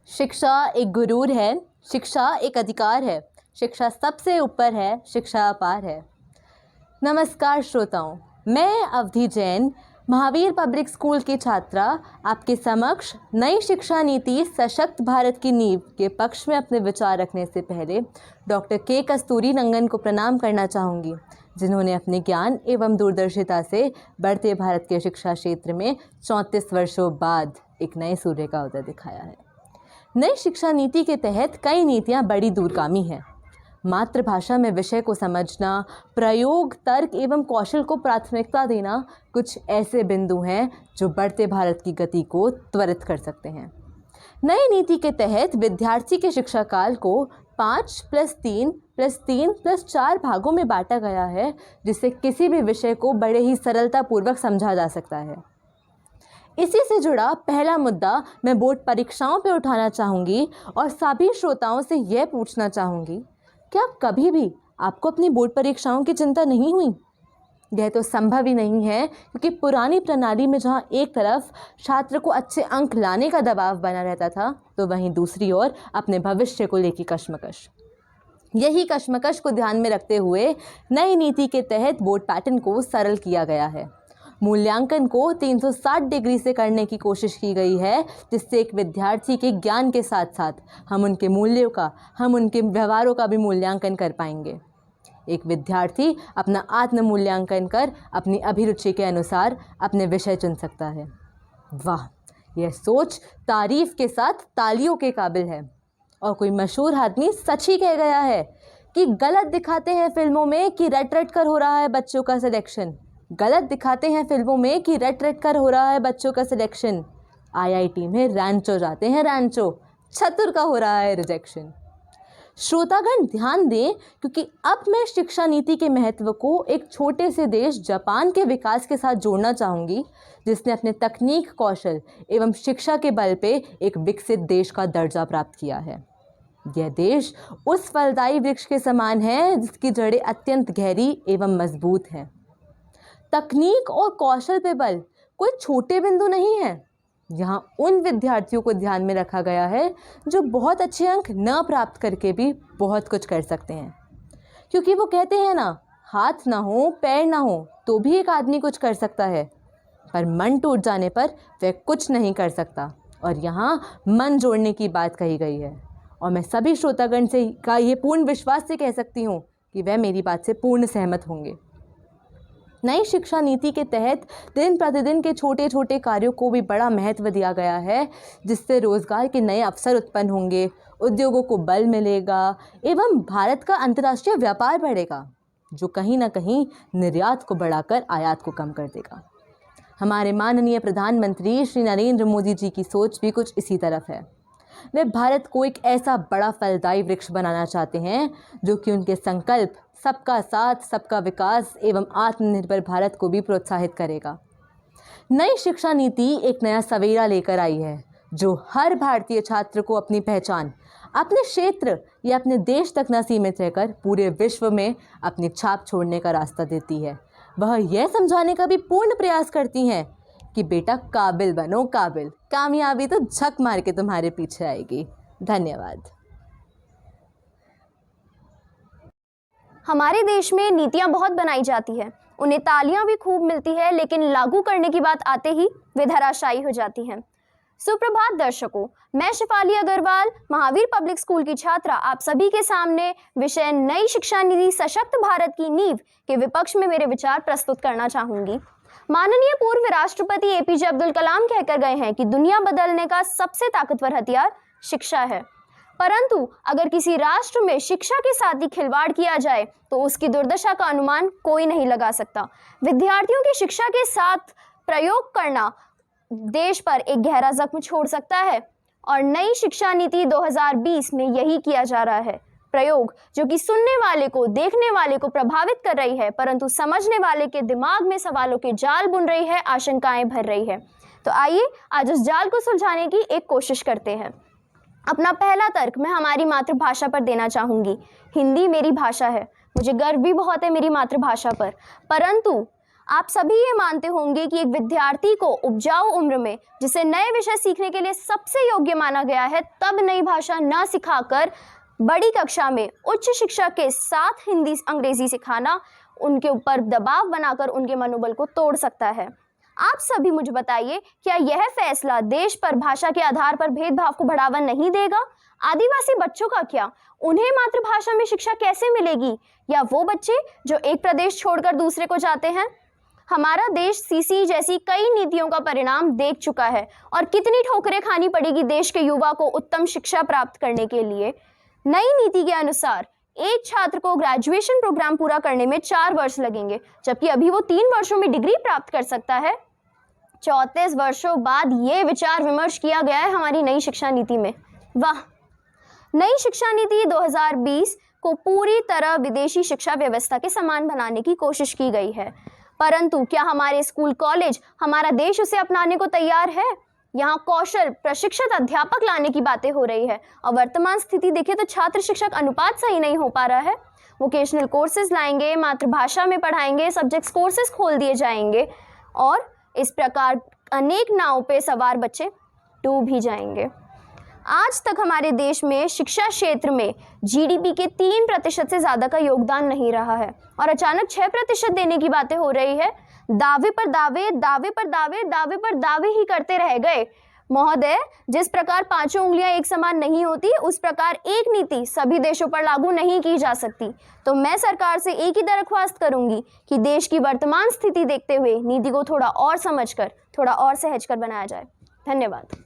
शिक्षा एक गुरूर है, शिक्षा एक अधिकार है, शिक्षा सबसे ऊपर है, शिक्षा अपार है। नमस्कार श्रोताओं, मैं अवधि जैन, महावीर पब्लिक स्कूल की छात्रा, आपके समक्ष नई शिक्षा नीति सशक्त भारत की नींव के पक्ष में अपने विचार रखने से पहले डॉक्टर के कस्तूरी रंगन को प्रणाम करना चाहूँगी, जिन्होंने अपने ज्ञान एवं दूरदर्शिता से बढ़ते भारत के शिक्षा क्षेत्र में 34 वर्षों बाद एक नए सूर्य का उदय दिखाया है। नई शिक्षा नीति के तहत कई नीतियां बड़ी दूरगामी हैं। मातृभाषा में विषय को समझना, प्रयोग, तर्क एवं कौशल को प्राथमिकता देना कुछ ऐसे बिंदु हैं जो बढ़ते भारत की गति को त्वरित कर सकते हैं। नई नीति के तहत विद्यार्थी के शिक्षा काल को 5+3+3+4 भागों में बांटा गया है, जिससे किसी भी विषय को बड़े ही सरलतापूर्वक समझा जा सकता है। इसी से जुड़ा पहला मुद्दा मैं बोर्ड परीक्षाओं पर उठाना चाहूँगी और सभी श्रोताओं से यह पूछना चाहूँगी, क्या कभी भी आपको अपनी बोर्ड परीक्षाओं की चिंता नहीं हुई? यह तो संभव ही नहीं है, क्योंकि पुरानी प्रणाली में जहां एक तरफ छात्र को अच्छे अंक लाने का दबाव बना रहता था, तो वहीं दूसरी ओर अपने भविष्य को लेकर कश्मकश। यही कश्मकश को ध्यान में रखते हुए नई नीति के तहत बोर्ड पैटर्न को सरल किया गया है। मूल्यांकन को 360 डिग्री से करने की कोशिश की गई है, जिससे एक विद्यार्थी के ज्ञान के साथ साथ हम उनके मूल्यों का, हम उनके व्यवहारों का भी मूल्यांकन कर पाएंगे। एक विद्यार्थी अपना आत्म मूल्यांकन कर अपनी अभिरुचि के अनुसार अपने विषय चुन सकता है। वाह, यह सोच तारीफ के साथ तालियों के काबिल है। और कोई मशहूर आदमी सच ही कह गया है कि गलत दिखाते हैं फिल्मों में कि रट रट कर हो रहा है बच्चों का सिलेक्शन। गलत दिखाते हैं फिल्मों में कि रट रट कर हो रहा है बच्चों का सिलेक्शन। आईआईटी में रैंचो जाते हैं रैंचो, चतुर का हो रहा है रिजेक्शन। श्रोतागण ध्यान दें, क्योंकि अब मैं शिक्षा नीति के महत्व को एक छोटे से देश जापान के विकास के साथ जोड़ना चाहूँगी, जिसने अपने तकनीक, कौशल एवं शिक्षा के बल पे एक विकसित देश का दर्जा प्राप्त किया है। यह देश उस फलदायी वृक्ष के समान है जिसकी जड़ें अत्यंत गहरी एवं मजबूत हैं। तकनीक और कौशल पे बल कोई छोटे बिंदु नहीं है। यहाँ उन विद्यार्थियों को ध्यान में रखा गया है जो बहुत अच्छे अंक न प्राप्त करके भी बहुत कुछ कर सकते हैं, क्योंकि वो कहते हैं ना, हाथ ना हो, पैर ना हो तो भी एक आदमी कुछ कर सकता है, पर मन टूट जाने पर वह कुछ नहीं कर सकता। और यहाँ मन जोड़ने की बात कही गई है, और मैं सभी श्रोतागण से का ये पूर्ण विश्वास से कह सकती हूँ कि वह मेरी बात से पूर्ण सहमत होंगे। नई शिक्षा नीति के तहत दिन प्रतिदिन के छोटे छोटे कार्यों को भी बड़ा महत्व दिया गया है, जिससे रोजगार के नए अवसर उत्पन्न होंगे, उद्योगों को बल मिलेगा एवं भारत का अंतर्राष्ट्रीय व्यापार बढ़ेगा, जो कहीं ना कहीं निर्यात को बढ़ाकर आयात को कम कर देगा। हमारे माननीय प्रधानमंत्री श्री नरेंद्र मोदी जी की सोच भी कुछ इसी तरफ है। वे भारत को एक ऐसा बड़ा फलदायी वृक्ष बनाना चाहते हैं जो कि उनके संकल्प सबका साथ, सबका विकास एवं आत्मनिर्भर भारत को भी प्रोत्साहित करेगा। नई शिक्षा नीति एक नया सवेरा लेकर आई है, जो हर भारतीय छात्र को अपनी पहचान, अपने क्षेत्र या अपने देश तक न सीमित रहकर पूरे विश्व में अपनी छाप छोड़ने का रास्ता देती है। वह यह समझाने का भी पूर्ण प्रयास करती हैं कि बेटा काबिल बनो, काबिल, कामयाबी तो झक मार के तुम्हारे पीछे आएगी। धन्यवाद। हमारे देश में नीतियां बहुत बनाई जाती है, उन्हें तालियां भी खूब मिलती है, लेकिन लागू करने की बात आते ही वे धराशायी हो जाती हैं। सुप्रभात दर्शकों, मैं शिफाली अग्रवाल, महावीर पब्लिक स्कूल की छात्रा, आप सभी के सामने विषय नई शिक्षा नीति सशक्त भारत की नींव के विपक्ष में मेरे विचार प्रस्तुत करना चाहूंगी। माननीय पूर्व राष्ट्रपति एपीजे अब्दुल कलाम कहकर गए हैं कि दुनिया बदलने का सबसे ताकतवर हथियार शिक्षा है, परंतु अगर किसी राष्ट्र में शिक्षा के साथ ही खिलवाड़ किया जाए तो उसकी दुर्दशा का अनुमान कोई नहीं लगा सकता। विद्यार्थियों की शिक्षा के साथ प्रयोग करना देश पर एक गहरा जख्म छोड़ सकता है, और नई शिक्षा नीति 2020 में यही किया जा रहा है। प्रयोग जो कि सुनने वाले को, देखने वाले को प्रभावित कर रही है, परंतु समझने वाले के दिमाग में सवालों के जाल बुन रही है, आशंकाएं भर रही है। तो आइए आज उस जाल को सुलझाने की एक कोशिश करते हैं। अपना पहला तर्क मैं हमारी मातृभाषा पर देना चाहूँगी। हिंदी मेरी भाषा है, मुझे गर्व भी बहुत है मेरी मातृभाषा पर, परंतु आप सभी ये मानते होंगे कि एक विद्यार्थी को उपजाऊ उम्र में, जिसे नए विषय सीखने के लिए सबसे योग्य माना गया है, तब नई भाषा न सिखाकर बड़ी कक्षा में उच्च शिक्षा के साथ हिंदी अंग्रेजी सिखाना उनके ऊपर दबाव बनाकर उनके मनोबल को तोड़ सकता है। आप सभी मुझे बताइए, क्या यह फैसला देश पर भाषा के आधार पर भेदभाव को बढ़ावा नहीं देगा? आदिवासी बच्चों का क्या? उन्हें मातृभाषा में शिक्षा कैसे मिलेगी? या वो बच्चे जो एक प्रदेश छोड़कर दूसरे को जाते हैं? हमारा देश सीसी जैसी कई नीतियों का परिणाम देख चुका है और कितनी ठोकरें खानी पड़ेगी देश के युवा को उत्तम शिक्षा प्राप्त करने के लिए। नई नीति के अनुसार एक छात्र को ग्रेजुएशन प्रोग्राम पूरा करने में 4 वर्ष लगेंगे, जबकि अभी वो 3 वर्षों में डिग्री प्राप्त कर सकता है। 34 वर्षों बाद ये विचार विमर्श किया गया है हमारी नई शिक्षा नीति में। वाह! नई शिक्षा नीति 2020 को पूरी तरह विदेशी शिक्षा व्यवस्था के समान बनाने की कोशिश की गई है, परंतु क्या हमारे स्कूल कॉलेज, हमारा देश उसे अपनाने को तैयार है? यहाँ कौशल प्रशिक्षित अध्यापक लाने की बातें हो रही है और वर्तमान स्थिति देखें तो छात्र शिक्षक अनुपात सही नहीं हो पा रहा है। वोकेशनल कोर्सेज लाएंगे, मातृभाषा में पढ़ाएंगे, सब्जेक्ट्स कोर्सेज खोल दिए जाएंगे और इस प्रकार अनेक नावों पे सवार बच्चे डूब भी जाएंगे। आज तक हमारे देश में शिक्षा क्षेत्र में जीडीपी के 3% से ज़्यादा का योगदान नहीं रहा है और अचानक 6% देने की बातें हो रही है। दावे पर दावे, दावे पर दावे, दावे पर दावे ही करते रह गए। महोदय, जिस प्रकार 5 उंगलियां एक समान नहीं होती, उस प्रकार एक नीति सभी देशों पर लागू नहीं की जा सकती। तो मैं सरकार से एक ही दरख्वास्त करूंगी कि देश की वर्तमान स्थिति देखते हुए नीति को थोड़ा और समझकर, थोड़ा और सहज कर बनाया जाए। धन्यवाद।